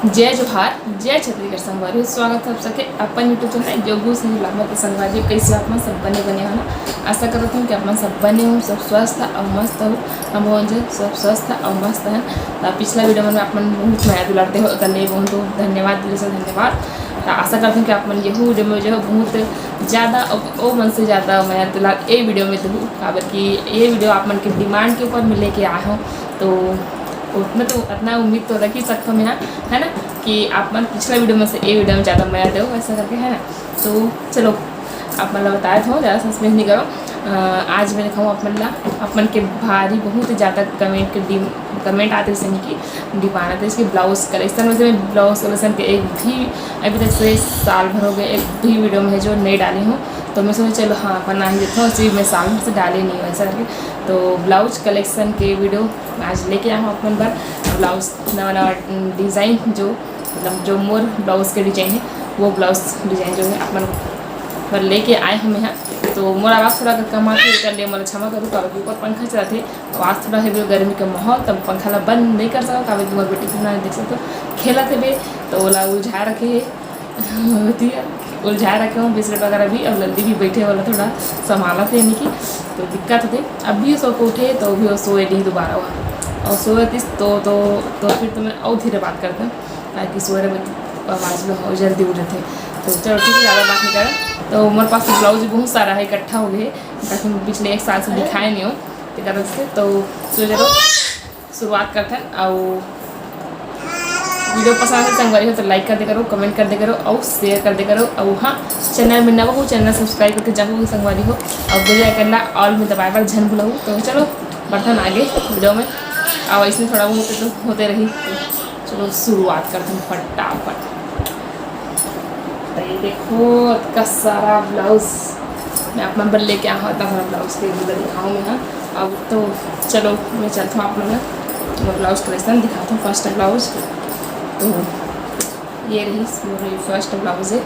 जय जोहार जय छत्तीसगढ़ संगवारी स्वागत है आप सबके अपन यूट्यूब चैनल जोगू सिंह लामा के संगवारी कैसे आप सब बने हो ना। आशा करता हूँ कि आप सब बने हो सब स्वस्थ और मस्त हो। हम जो सब स्वस्थ और मस्त हैं। तो पिछला वीडियो में आप बहुत माया दुलारते हो अगर नहीं बहुत धन्यवाद दिल से धन्यवाद। तो आशा करती हूँ कि आप यही वीडियो में जो है बहुत ज़्यादा और मन से ज़्यादा माया दुलार ये वीडियो में दूँ काबर कि ये वीडियो आप मन के डिमांड के ऊपर में लेके आए हो। तो उतना तो उतना उम्मीद तो रख ही सकता हूँ यहाँ है ना कि आप मन पिछला वीडियो में से ये वीडियो में ज़्यादा मजा दो ऐसा करके है ना। तो चलो आप मतलब बताए थे ज़्यादा सस्पेंस नहीं करो। आज मैं दिखाऊँ आप मन के भारी बहुत ज़्यादा कमेंट आते थे कि डिमांड आते इसके ब्लाउज़ कलेक्शन में से मैं ब्लाउज़ कलेक्शन के एक भी अभी तक से साल भर हो गए एक भी वीडियो में जो नहीं डाली हूँ। तो मैं सोचा चलो हाँ बना ही देता हूँ उसी में साल भर से डाली नहीं हूँ ऐसा करके। तो ब्लाउज कलेक्शन के वीडियो आज लेके आया हूँ अपन पर। ब्लाउज नवा नवा डिज़ाइन जो मतलब जो मोर ब्लाउज़ के डिज़ाइन है वो ब्लाउज़ डिज़ाइन जो है अपन पर लेके आए हम यहाँ। तो मोरा आवाज़ थोड़ा कम आती है कर लिए मतलब क्षमा करूँ काबी ऊपर पंखा चला थे आवाज़ थोड़ा है गर्मी का माहौल तब पंखा ला बंद नहीं कर सका काबी तुम्हारी बेटी कितना देख सकते खेला थे बे तो ओला उलझा रखे होती है उलझा रखे हूँ बिस्किट वगैरह भी और लल्दी भी बैठे वाला थोड़ा संभाला थे यानी कि तो दिक्कत थे। अब भी सो को उठे तो भी वो सोए नहीं दोबारा हुआ और सोए थी तो फिर तो मैं और धीरे बात करता हूँ ताकि सोए आवाज़ में हो जल्दी उठे थे। तो चलो ठीक है ज़्यादा बात नहीं करें। तो हमारे पास ब्लाउज बहुत सारा है इकट्ठा हो गए ताकि पिछले एक साल से दिखाए नहीं हो तरह से। तो चलो शुरुआत करते हैं और वीडियो पसंद है संगवारी हो तो लाइक कर दे करो कमेंट कर दे करो और शेयर कर दे करो और हाँ चैनल में नवा हो चैनल सब्सक्राइब करके जाओ संगवारी हो और बेल आइकन ना ऑल में दबाए पर झन भुलाऊँ। तो चलो बढ़ते आगे वीडियो में और इसमें थोड़ा बहुत तो होते रही। तो चलो शुरुआत करते हैं फटाफट। तो ये देखो इतना सारा ब्लाउज़ मैं आप नंबर लेके आया हूँ इतना सारा ब्लाउज़ के उधर दिखाऊँ मैं हाँ। अब तो चलो मैं चलता हूँ आप लोग मैं ब्लाउज़ कलेक्शन दिखाता हूँ। फर्स्ट ब्लाउज़ तो ये रही फर्स्ट ब्लाउज है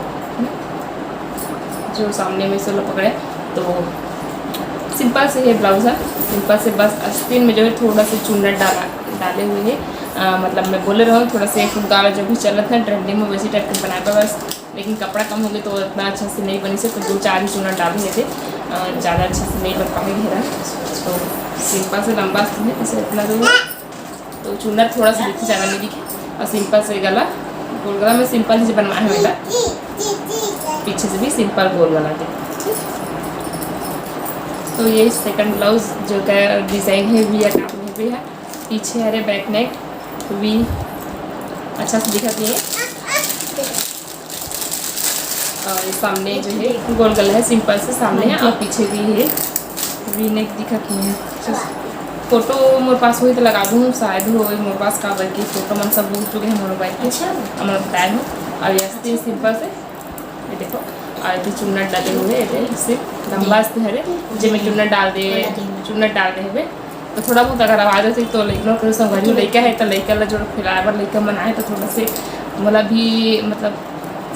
जो सामने में से पकड़े। तो सिंपल से ये ब्लाउज है सिंपल से बस आस्तीन में जो है थोड़ा सा चुन्नट डाले हुए है। मतलब मैं बोले रहा हूँ थोड़ा सा फुलकारा जो भी चल रहा था ट्रेंडिंग में वैसे टाइप का बनाया था बस लेकिन कपड़ा कम हो गया तो इतना अच्छा से नहीं बनी से तो 2-4 ही चुन्नट डाल हुए थे ज़्यादा अच्छा से नहीं बन पाएंगे घेरा। तो सिंपल से लंबा है इसे इतना तो चुन्नट थोड़ा सा दिखी ज़्यादा नहीं दिखे और सिंपल से गला गोल गला में सिंपल से बनवाया है बेटा पीछे से भी सिंपल गोल बना के। तो ये सेकंड ब्लाउज जो का डिज़ाइन है वी टाप में भी है पीछे अरे बैक नेक वी अच्छा से दिखती है और सामने जो है गोल गला है सिंपल से सामने है और पीछे भी है वी नेक दिखती है। फोटो मोरे पास हुई तो लगा दूँ शायद हो मोरे पास का बल्कि फोटो मन सब भूल चुके हैं मोबाइल के हमारे बताया हूँ। और ऐसे सिंपल से ये देखो और ये चुन्नट डाले हुए इससे लंबा से हरे जो मैं चुन्नट डाल दे हुए तो थोड़ा बहुत अगर आवाज़ से तो लेकिन संगवारी लड़का है तो लड़का ला जो फिलहाल लड़का बनाए तो थोड़ा से मतलब भी मतलब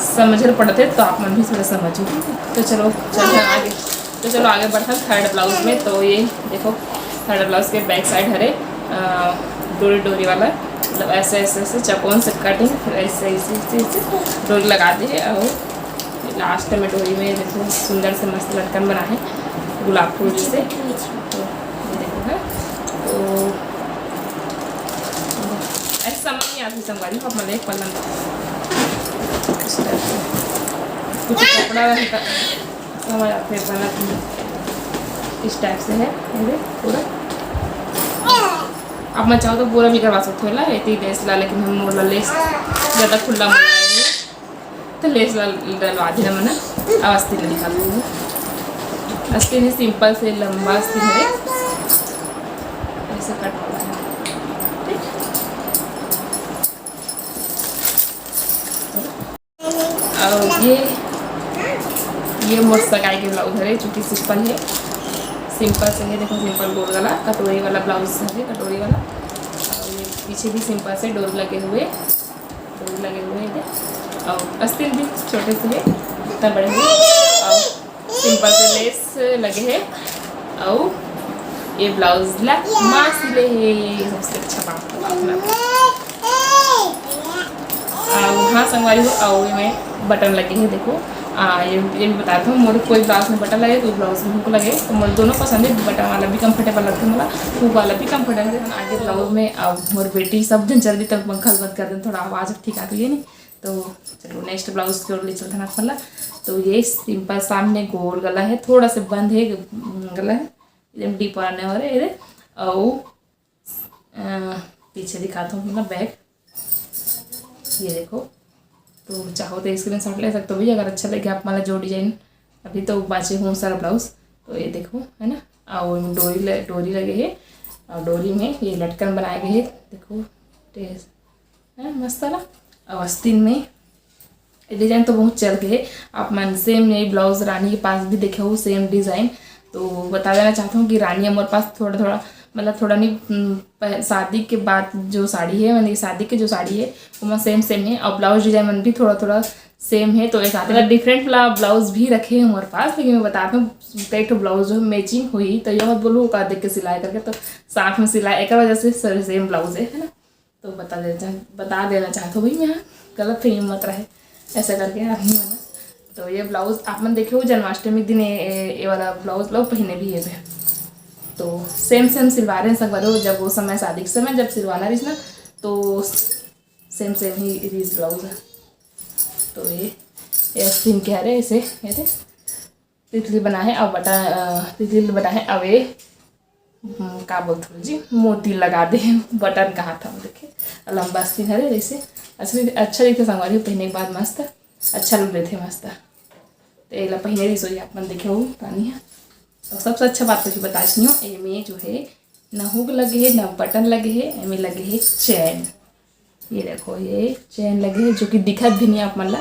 समझ पड़ते तो आप मन भी थोड़ा समझो। तो चलो आगे बढ़ता थर्ड ब्लाउज में। तो ये देखो थर्ड ब्लाउज के बैक साइड हरे डोरी वाला मतलब ऐसे चकोन से कटिंग फिर ऐसे डोरी लगा दी है और लास्ट में डोरी में देखो सुंदर से मस्त लटकन बना है गुलाब फूल से। तो ये देखो है तो ऐसे समझ नहीं आती संगवारी को अपना एक पल्ला कुछ कपड़ा समझ आते बना इस टाइप से है पूरा। अब मैं चाहो तो पूरा भी करवा सकते हो ला इतनी लेस ला लेकिन हम मोला लेस ज़्यादा खुला बनाएंगे तो लेस ला डलवा देना मैंने अब आस्तीन दिखा दूँगी। आस्तीन सिंपल से लंबा आस्तीन है ऐसे कट वाला है ठीक। और ये मोर सगाई के ब्लाउज है चूँकि सिंपल से है देखो सिंपल गोल गला कटोरी वाला ब्लाउज है कटोरी वाला और ये पीछे भी सिंपल से डोर लगे हुए हैं और आस्तीन भी छोटे से है इतना बड़े हुए और सिंपल से लेस लगे हैं और ये ब्लाउज ला माँ सिले है सबसे अच्छा बात। संगवारी हो और में बटन लगे हैं देखो। ये भी बताता हूँ, मोर कोई ब्लाउज में बटन लगे कोई ब्लाउज में हुक लगे, तो मोर दोनों पसंद है। बटन वाला भी कंफर्टेबल लगता है मोला, हुक वाला भी कंफर्टेबल है। आगे ब्लाउज में अब मोर बेटी सब दिन जल्दी तक पंखा बंद कर दें, थोड़ा आवाज़ ठीक आती है नहीं। तो चलो नेक्स्ट ब्लाउज की ओर ले चलते हैं पहला। तो ये सिंपल सामने गोल गला है, थोड़ा सा बंद है गला है, एकदम डीप आने वाले ये। और पीछे दिखाता हूँ मतलब बैक, ये देखो। तो चाहो तो स्क्रीनशॉट ले सकते हो भी, अगर अच्छा लगे आप मतलब जो डिजाइन अभी तो बाचे हूँ सारा ब्लाउज। तो ये देखो है ना, और डोरी लगे है, और डोरी में ये लटकन बनाए गए है देखो, टेस्ट है मस्त वाला। और आस्तीन में डिज़ाइन तो बहुत चल गए, आप मन सेम यही ब्लाउज रानी के पास भी देखे हो सेम डिज़ाइन। तो बता देना चाहता हूँ कि रानी हमारे पास थोड़ा थोड़ा मतलब थोड़ा नहीं, शादी के बाद जो साड़ी है मतलब शादी की जो साड़ी है वो सेम सेम है, और ब्लाउज डिजाइन मन भी थोड़ा थोड़ा सेम है। तो एक मतलब डिफरेंट वाला ब्लाउज भी रखे हैं हमारे पास, लेकिन मैं बताता हूँ कई तो ब्लाउज जो मैचिंग हुई तो यह बोलूँ का देख के सिलाई करके, तो साथ में सिलाई एक वजह से सेम ब्लाउज है ना। तो बता देना चाहता हूँ भाई, मैं गलत फहमी मत रहे ऐसा करके आदमी बना। तो ये ब्लाउज आप मन देखे हो जन्माष्टमी दिन ये वाला ब्लाउज लोग पहने भी है। तो सेम सिलवा रहे हैं सब वालों, जब वो समय शादी के समय जब सिलवाना रही ना तो सेम ही रीज ब्लाउज है। तो ये स्किन के है ऐसे ये थे तितली बना है, और तितली बना है। अब ये का बोलते जी मोती लगा दे बटन कहा था देखे, लंबा स्किन है जैसे अच्छा दिखते संगवारी पहनने के बाद मस्त अच्छा लुक देते मस्त। तो ये पहने रही सोई आप मन देखे हो रानी है। तो सबसे अच्छा बात तो बता दी हूँ, एमें जो है ना हुक लगे है ना बटन लगे है, एमें लगे है चैन। ये देखो ये चैन लगे है जो कि दिखत भी नहीं आप मन ला,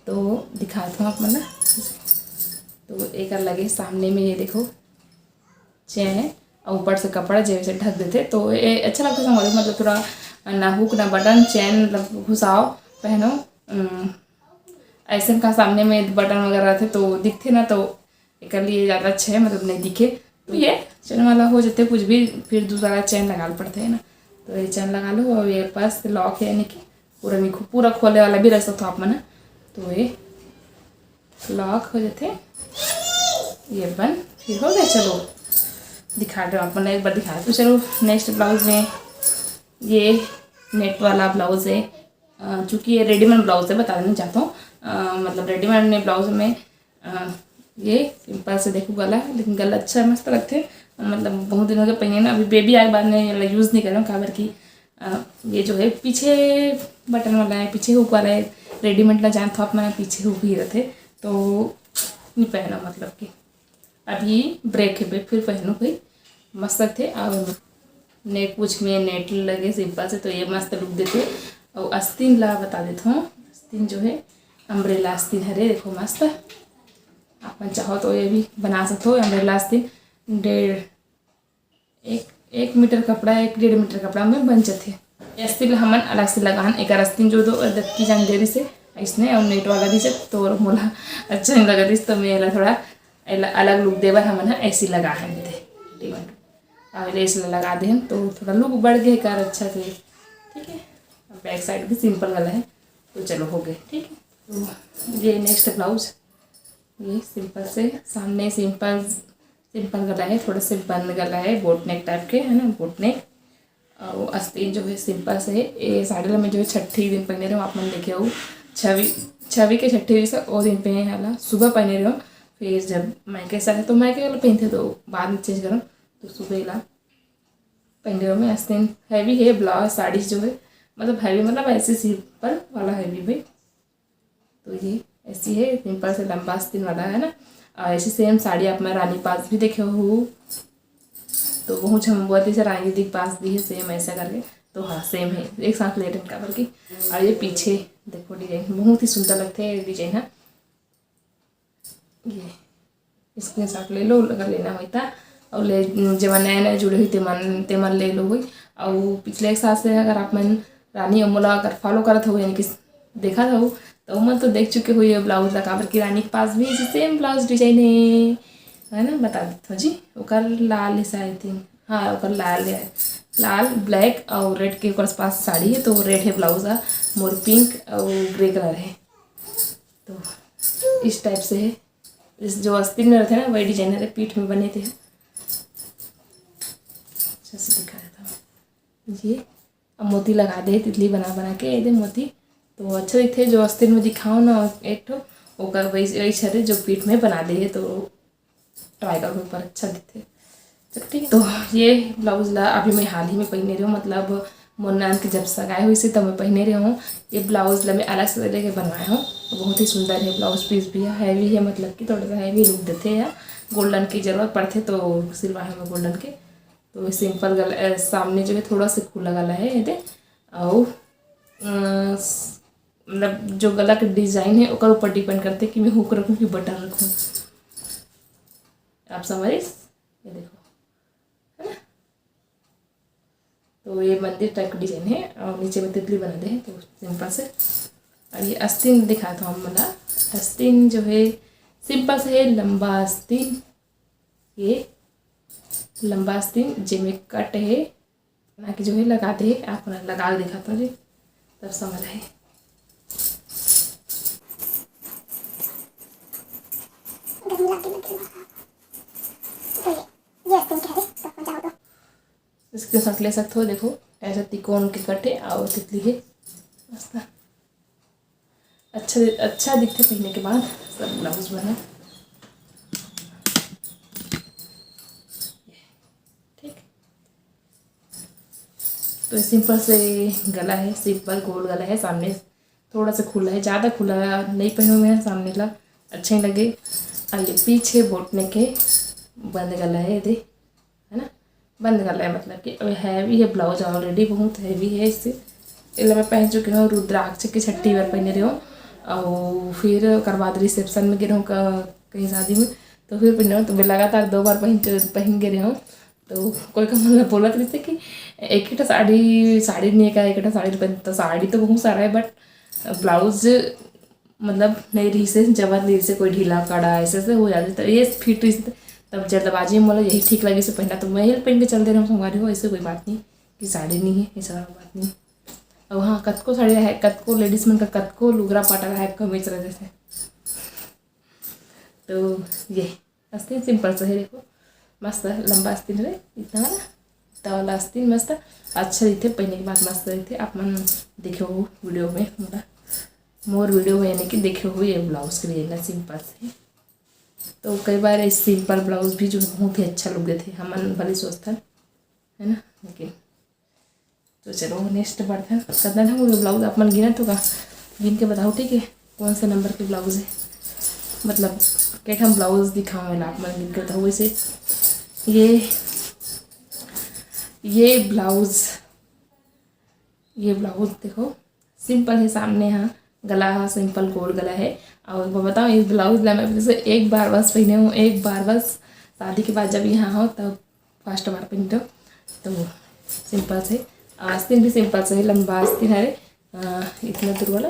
तो दिखाता हूँ आप मन ला। तो एक लगे सामने में ये देखो चैन, और ऊपर से कपड़ा जैसे ढक देते, तो ये अच्छा लगता है हमारे मतलब थोड़ा ना हुक ना बटन चैन मतलब घुसाओ पहनो। ऐसे का सामने में बटन वगैरह थे तो दिखते ना, तो एक लिए ज़्यादा अच्छा है मतलब नहीं दिखे। तो ये चैन वाला हो जाते कुछ भी, फिर दूसरा चैन लगा पड़ते हैं ना। तो ये चैन लगा लो, और ये पास लॉक है यानी कि पूरा खोले वाला भी रख सकते हो आप मना। तो ये लॉक हो जाते, ये बन फिर हो गया। चलो दिखा दो आप एक बार दिखा दो। चलो नेक्स्ट ब्लाउज में ये नेट वाला ब्लाउज है, चूँकि ये रेडीमेड ब्लाउज है बता देना चाहता हूँ। मतलब रेडीमेड ब्लाउज में ये सिंपल से देखो गला है, लेकिन गला अच्छा मस्त लगते हैं, मतलब बहुत दिन हो गए पहने ना। अभी बेबी आए बाद में यूज़ नहीं कर रहा हूँ काबर की ये जो है पीछे बटन वाला है, पीछे हुक वाला है। रेडीमेड ना जान था आप मैंने पीछे हुक ही रहते, तो नहीं पहना मतलब कि अभी ब्रेक है फिर पहनूँ भाई मस्त थे। और नेक पूछ में नेट लगे सिंपल से, तो ये मस्त लुक देते। और आस्तीन ला बता देता हूँ, आस्तीन जो है अम्ब्रेला आस्तीन है रे देखो मस्त। आप चाहो तो ये भी बना सकते हो अम्ब्रेला आस्तीन। एक मीटर कपड़ा 1.5 मीटर कपड़ा में बन जाते। आस्तीन हमन अलग से लगान एक आस्तीन जो दो दक्की जान दे से इसने और नेट वाला दी से, तो मोला अच्छा नहीं लगा दिस, तो मैं थोड़ा अलग लुक देवर हमन ऐसी लगा है और ऐसे लगा दे तो थोड़ा लुक बढ़ गए कार अच्छा से। ठीक है, बैक साइड भी सिंपल वाला है, तो चलो हो गए ठीक है। तो ये नेक्स्ट ब्लाउज ये सिंपल से सामने सिंपल गला है, थोड़ा से बंद गला है, बोट नेक टाइप के है ना, बोट नेक। और आस्तीन जो है सिंपल से है। ये साड़ी में जो है छठी दिन पहने रहे हो आप मन देखे हो, छवी के छठी दिन से वो दिन पहने हाला सुबह पहने रहे हो। फिर जब मायके साथ है तो मायके वाला पहनते, तो बाद में चेंज करो तो सुबह ला पहने रहो। में आस्तीन हैवी है ब्लाउज साड़ी जो है मतलब हैवी मतलब ऐसे सिंपल वाला हैवी भाई। तो ये ऐसी है सिंपल से लंबा आस्तीन वाला है ना। और ऐसी सेम साड़ी आप मैं रानी पास भी देखे हो, तो बहुत बहुत से रानी दी पास भी है सेम ऐसा करके। तो हाँ सेम है एक साथ ले रहे का बल्कि। और ये पीछे देखो डिजाइन बहुत ही सुंदर लगते हैं डिजाइन है। ये इसके साथ ले लो अगर लेना होता, और ले जब नया नया जुड़े हुई तेमन ले लो हुई। और पिछले एक साल से अगर आप मन रानी अमोला अगर फॉलो करत हो यानी कि देखा था तो मैं तो देख चुके हुई है ब्लाउज लगा कि रानी के पास भी सेम ब्लाउज डिजाइन है ना। बता देते हो जी ओकर लाल है आई थिंक, हाँ ओकर लाल है। लाल ब्लैक और रेड के पास साड़ी है, तो रेड है ब्लाउज है, मोर पिंक और ग्रे कलर है। तो इस टाइप से है, इस जो आस्तीन में रहते हैं ना वही डिजाइनर है, पीठ में बने थे। अच्छा से दिखाया था ये। अब मोती लगा दे तितली बना बना के एकदम मोती, तो अच्छा दिखते जो आस्तीन में दिखाओ ना एक ठो ओकर वही छरे जो पीठ में बना दे, तो ट्राई करो ऊपर अच्छा दिखते। ठीक, तो ये ब्लाउज ला अभी मैं हाल ही में पहने रही हूँ, मतलब मोर नान के जब सगाई हुई थी तब मैं पहने रही हूँ। ये ब्लाउज ला मैं अलग से लेके बनवाया हूँ, तो बहुत ही सुंदर है। ब्लाउज पीस भी है, हैवी है, मतलब कि थोड़ा सा हैवी लुक देते हैं। गोल्डन की ज़रूरत पड़ते तो सिलवाए मैं गोल्डन के। तो सिंपल गला, सामने जो है थोड़ा सा खुला गला है ये, और मतलब जो गला का डिज़ाइन है ओकर ऊपर डिपेंड करते कि मैं हुक रखूँ कि बटन रखूँ। आप समझ, ये देखो है ना। तो ये मंदिर टाइप का डिजाइन है और नीचे में तितली बना दे हैं, तो सिंपल से। और ये आस्तीन दिखा था हम मला। आस्तीन जो है सिंपल से है, लंबा आस्तीन, ये लंबा आस्तीन जिसमें कट है ना कि जो है लगाते हैं। आप लगा के दिखाता हूँ जी, तब समझ आए। इसके साथ ले सकते हो, देखो ऐसा त्रिकोण के कटे और तितली है मस्त, अच्छा दिखते पहनने के बाद। सब ब्लाउज बना ठीक। तो सिंपल से गला है, सिंपल गोल गला है, सामने थोड़ा सा खुला है, ज़्यादा खुला नहीं पहने हुए हैं, सामने ला अच्छे ही लगे। और ये पीछे बोटने के बंद गला है, ये है ना, बंद गला है, मतलब कि हैवी है ब्लाउज, ऑलरेडी बहुत हैवी है। इससे इसलिए मैं पहन चुकी हूँ, रुद्राक्ष की 6ठी बार पहने रही हूँ। और फिर ओकर बाद रिसेप्शन में गिर हूँ कहीं शादी में, तो फिर पहने हूँ, तो मैं लगातार 2 बार पहन गिरे हूँ। तो कोई का मतलब बोला तो कि एक ही साड़ी नहीं का, एक ही साड़ी पहन, तो साड़ी तो बहुत सारा है, बट ब्लाउज मतलब नहीं रही से जबरदस्ती से कोई ढीला कड़ा ऐसे से हो जाती, तो ये फिट रही से तब जल्दबाजी में बोला यही ठीक लगे से पहना, तो मैं ही पहन के चल दे रहा हूँ संगवारी हो। ऐसे कोई बात नहीं कि साड़ी नहीं है, ऐसा बात नहीं। और हाँ, कतको साड़ी है, कतको लेडीज मन का कतको लुगरा पाटा है कमीज रहे थे। तो ये आस्तीन सिंपल से है, देखो मस्त लंबा आस्तीन है इतना ना, तवाला आस्तीन मस्त अच्छा दिखते पहनने के बाद, मस्त दिखते। आप मन देखे हो वीडियो में, मोर वीडियो में यानी कि देखे हो ये ब्लाउज के लिए सिंपल से। तो कई बार इस सिंपल ब्लाउज भी जो बहुत ही अच्छा लुक देते हम भले सोचता है ना, लेकिन तो चलो नेक्स्ट बढ़ते हैं। कितना था वो ब्लाउज आप मन गिना तो का गिन के बताओ, ठीक है, कौन से नंबर के ब्लाउज है, मतलब क्या हम ब्लाउज दिखाऊँ मैं आप मन गिन के बताओ। वैसे ये ब्लाउज देखो सिंपल है, सामने हाँ गला सिंपल गोल गला है। और बताओ इस ब्लाउज ला मैं जैसे एक बार बस पहने हूँ, एक बार बस शादी के बाद जब यहाँ हो तब फर्स्ट बार पहनते हो। तो सिंपल से आस्तीन भी सिंपल से है, लंबा आस्तीन है, इतना दूर वाला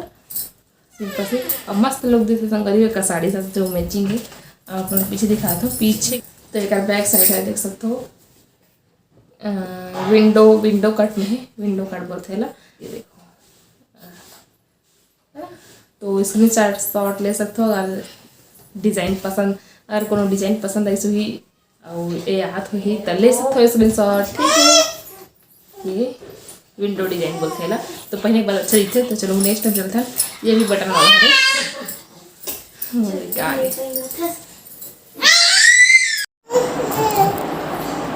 सिंपल से। अब मस्त लोग देते संगरी का साड़ी साथ जो मैचिंग है। आप पीछे दिखा दो, पीछे तो एक बैक साइड है, देख सकते हो, विंडो कट में है, विंडो कट बोलते हैं। ये देखो, तो स्क्रीन शॉट ले सकते हो अगर डिज़ाइन पसंद, अगर कोनो डिज़ाइन पसंद आई सो ही और ये हाथ ही तो ले सकते हो स्क्रीन शॉट, ठीक है। ये विंडो डिज़ाइन बोलते हैं, तो पहले एक बार अच्छा दिखते। तो चलो नेक्स्ट टाइम चलता है, ये भी बटन वाला है।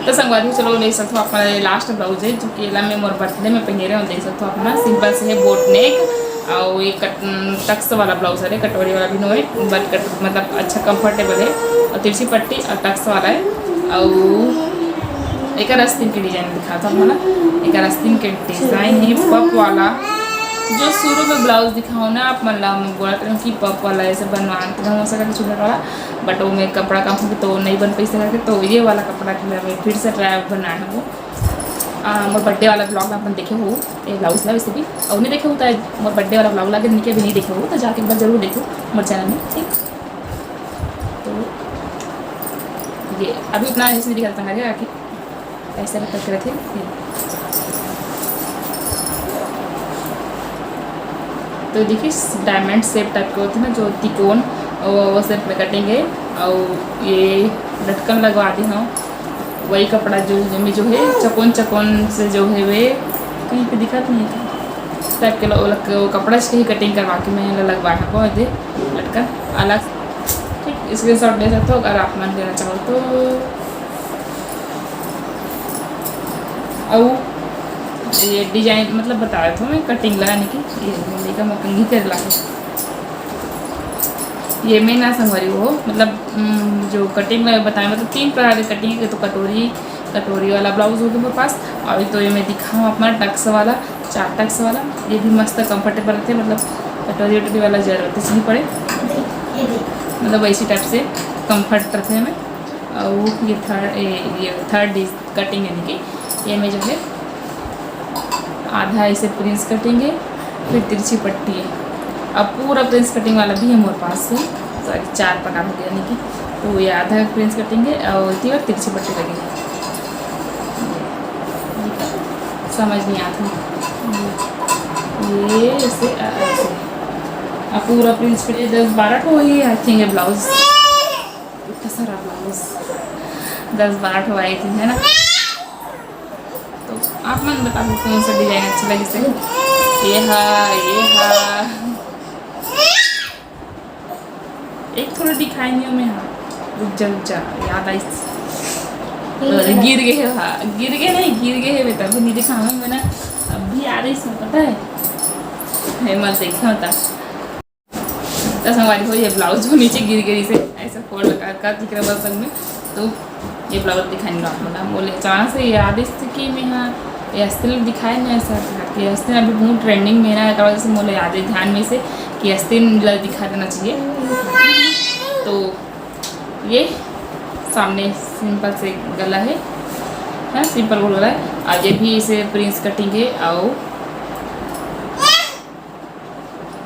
तो संगवारी चलो देख सकते हो अपना लास्ट ब्लाउज है जो कि मैं मोर बर्थडे में पहने रहे हो, देख सकते हो अपना सिंपल से है, बोट नेक और ये टक्स वाला ब्लाउज है, कटोरी वाला भी नो है, बट मतलब अच्छा कंफर्टेबल है। और तिरछी पट्टी और टक्स वाला है। और एक आस्तीन के डिज़ाइन दिखा था हमारा, एक आस्तीन के डिज़ाइन है पप वाला, जो शुरू में ब्लाउज दिखाओ ना आप मतलब बोला था कि पप वाला ऐसे बनवाते हो सका छोटा वाला, बट वो मैं कपड़ा कम हो तो नहीं बन पैसे करके, तो ये वाला कपड़ा के मैं फिर से ट्राई बनाया है वो। मोर बर्थडे वाला ब्लॉग अपन देखे हो, ये ब्लाउज ला वैसे भी और नहीं देखे होता है मोर बर्थडे वाला ब्लॉग लगे निके भी नहीं देखे हो, तो जाके एक बार जरूर देखो मोर चैनल में, ठीक। तो ये अभी इतना ऐसे दिखाता है आगे ऐसे करके रखे। तो देखिए डायमंड शेप टाइप के होते हैं ना, जो तिकोन वो शेप में कटेंगे। और ये लटकन लगवा दी हूँ, वही कपड़ा जो में जो है चकोन चकोन से जो है वे कहीं पे दिखा नहीं था टाइप के वो कपड़ा से ही कटिंग करवा के मैं लगवाया है बहुत दे लटकन अलग। ठीक, स्क्रीन शॉट ले सकते हो अगर आप मन लेना चाहो तो। और ये डिजाइन मतलब बता रहा था मैं कटिंग लगाने की, ये मम्मी का मकंगी कर ला ये मैं ना संगवारी हो मतलब जो कटिंग में बताया मतलब 3 प्रकार की कटिंग है। तो कटोरी वाला ब्लाउज होगा मेरे पास, और तो ये मैं दिखाऊँ अपना टक्स वाला 4 टक्स वाला, ये भी मस्त कंफर्टेबल रहते मतलब कटोरी वटोरी वाला जरूरत नहीं पड़े, मतलब वैसी टाइप से कंफर्ट रहते हैं में। और ये थर्ड कटिंग यानी कि ये में जो है आधा ऐसे प्रिंस कटेंगे, फिर तिरछी पट्टी है। अब पूरा प्रिंस कटिंग वाला भी है मेरे पास से, सॉरी 4 प्रकार हो गया यानी कि। तो ये आधा प्रिंस कटेंगे और तिरछी पट्टी लगेगी, समझ नहीं आता ये ऐसे अब पूरा प्रिंस कटिंग 10-12 ठो ही आई थिंक है ब्लाउज, इतना सारा ब्लाउज 10-12 ठो आई थी है ना। तो आप मन बता दो कौन सा डिज़ाइन अच्छा लगे से। ये हा एक थोड़ा दिखाई नहीं हूँ मैं, हाँ रुक जा याद आई, गिर गए हाँ गिर गए है बेटा, अभी नहीं दिखा मैं ना, अभी आ रही इसमें पता है मत देखा होता हमारी हो। ये ब्लाउज जो नीचे गिर गई से ऐसा फोल्ड लगा दिख रहा बस में, तो ये ब्लाउज दिखाने लो आप बोला बोले अचानक से याद कि मैं हाँ ये अस्तिन दिखाए ना ऐसा कि अस्तिन अभी बहुत ट्रेंडिंग में ना वजह से बोले याद है ध्यान में से कि अस्तिन दिखा देना चाहिए। तो ये सामने सिंपल से गला है सिंपल गोल गला है, और ये भी इसे प्रिंस कटिंग है। और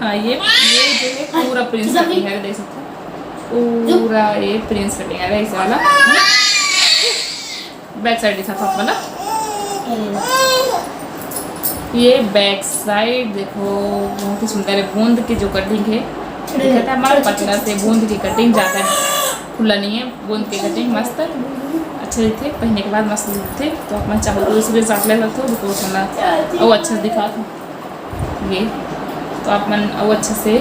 हाँ ये जो है पूरा प्रिंस कटिंग है, देख सकते हो पूरा ये प्रिंस कटिंग है ऐसे वाला। बैक साइड दिखा था वाला, ये बैक साइड देखो बहुत ही सुंदर है। बूंद की जो कटिंग है देखा था हमारा पतला से, बूंद की कटिंग ज़्यादा खुला नहीं है, बूंद की कटिंग मस्त अच्छे थे, पहनने के बाद मस्त थे। तो अपना चाहो तो इसलिए साथ ले सकते हो तो थोड़ा और अच्छा दिखा था ये, तो आप मन और अच्छे से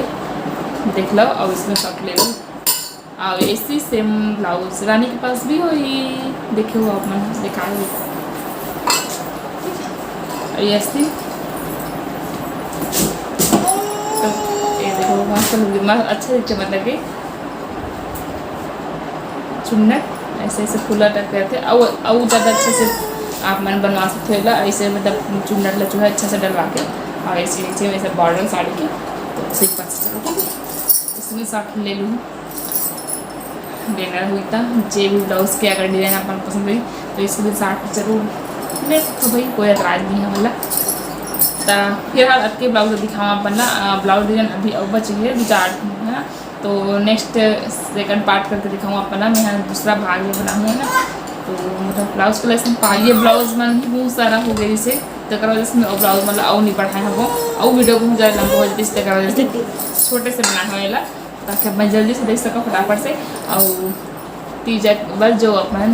देख लो और इसमें शॉर्ट ले लो। और ऐसी सेम ब्लाउज रानी के पास भी हो, ये देखे हो आप मन दिखा हो ये ऐसी, तो ये देखो मस्त अच्छा दिखते मतलब कि चुन्नट ऐसे ऐसे खुला टाइप करते और ज़्यादा अच्छे से आप मन बनवा सकते हो ऐसे मतलब चुन्नट जो है अच्छा से डलवा के, और ऐसे नीचे में ऐसे बॉर्डर साड़ी के तो सही पास चलो इसमें शॉर्ट ले लूँ लेना हुई था। जे भी ब्लाउज के अगर डिज़ाइन अपन पसंद हुई तो इसके लिए शॉर्ट जरूर ले तो भाई कोई एतराज नहीं है वाला। तो फिर अब के ब्लाउज दिखाऊँ अपन ना ब्लाउज डिजाइन अभी अब बची है 2-4 है ना, तो नेक्स्ट सेकंड पार्ट करके दिखाऊँ अपन ना। मैं दूसरा भाग में बनाऊँ है ना, तो मतलब ब्लाउज कलेक्शन पाइए ब्लाउज मन ही बहुत सारा हो गया इसे, तो वजह से मैं ब्लाउज मतलब और नहीं बढ़ाए हम और वीडियो बहुत ज़्यादा लंबा हो जाती है, इसलिए वजह से छोटे से बनाना होगा ताकि मैं जल्दी से देख सकूँ फटाफट से। और तीजा बस जो अपन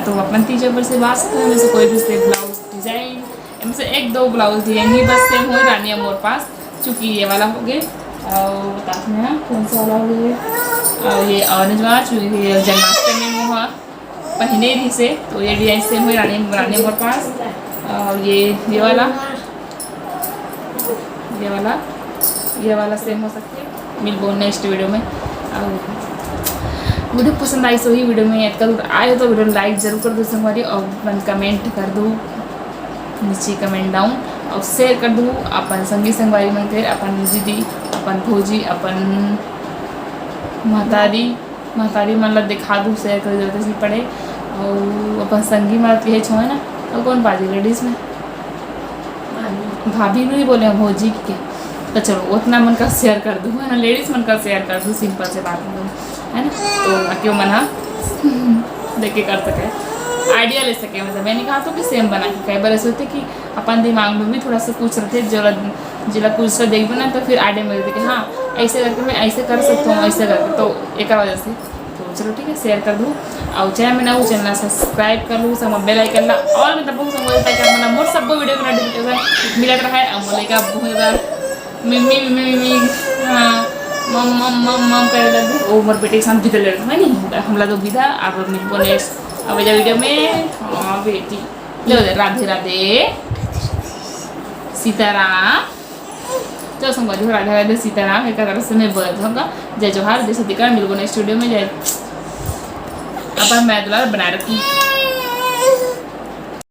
तो अपन तीजा पर से बात सकते हैं, कोई भी से ब्लाउज डिजाइन इनमें से 1-2 ब्लाउज डिजाइन ही बस सेम हो रानी है मोर पास, चूँकि ये वाला हो गए और बताते हैं कौन सा वाला हो गया, और ये ऑरेंज वाला चूँकि जन्माष्टमी में हुआ पहने भी से, तो ये डिजाइन सेम हो रानी मोर पास। और ये वाला सेम हो सकती है, मिलबो नेक्स्ट वीडियो में। और वीडियो पसंद आई सो ही वीडियो में ऐड कर आए तो वीडियो लाइक जरूर कर दो संगवारी, और कमेंट कर दो नीचे कमेंट डाउन, और शेयर कर दो अपन संगवारी मन कर अपन दीदी अपन भौजी अपन महतारी मन ला दिखा दूँ, शेयर कर जरूरत नहीं पड़े। और अपन संगी मत यही छो है ना, और कौन बाजी लेडीज़ में भाभी नहीं बोले भौजी के, तो चलो उतना मन का शेयर कर दूँ है ना, लेडीज़ मन का शेयर कर दूँ, सिंपल से बात है ना, तो क्यों मना देख के कर सके। आइडिया ले सके। मतलब मैंने कहा तो कि सेम बना के कई बार ऐसे होते कि अपन दिमाग में भी थोड़ा सा कुछ रखे जिला कुछ सा देख बना तो फिर आइडिया मिलती कि हाँ ऐसे करके मैं ऐसे कर सकता हूँ ऐसे करके, तो एक वजह से तो चलो ठीक है शेयर कर दूँ और चैनल में ना वो चैनल सब्सक्राइब कर लूँ, सब बेल आइकन ला और मतलब बहुत समझ ताकि अपना मोर सबको वीडियो का नोटिफिकेशन मिलत रहा है। और का बहुत ज़्यादा मिम्मी मिम्मी मिम्मी हाँ मम मम मम मम कर लगे वो मोर बेटे के साथ बिता ले रहा है नहीं हमला तो विदा आप मिलबो नेक्स्ट अब वीडियो में। हाँ बेटी लो राधे राधे सीताराम चलो संगवारी राधे राधे सीताराम एक तरह से मैं बोल दूँगा जय जोहार जय सतिकार मिलबो नेक्स्ट वीडियो में। जय अपन मैं दुलार बनाए रखूँ।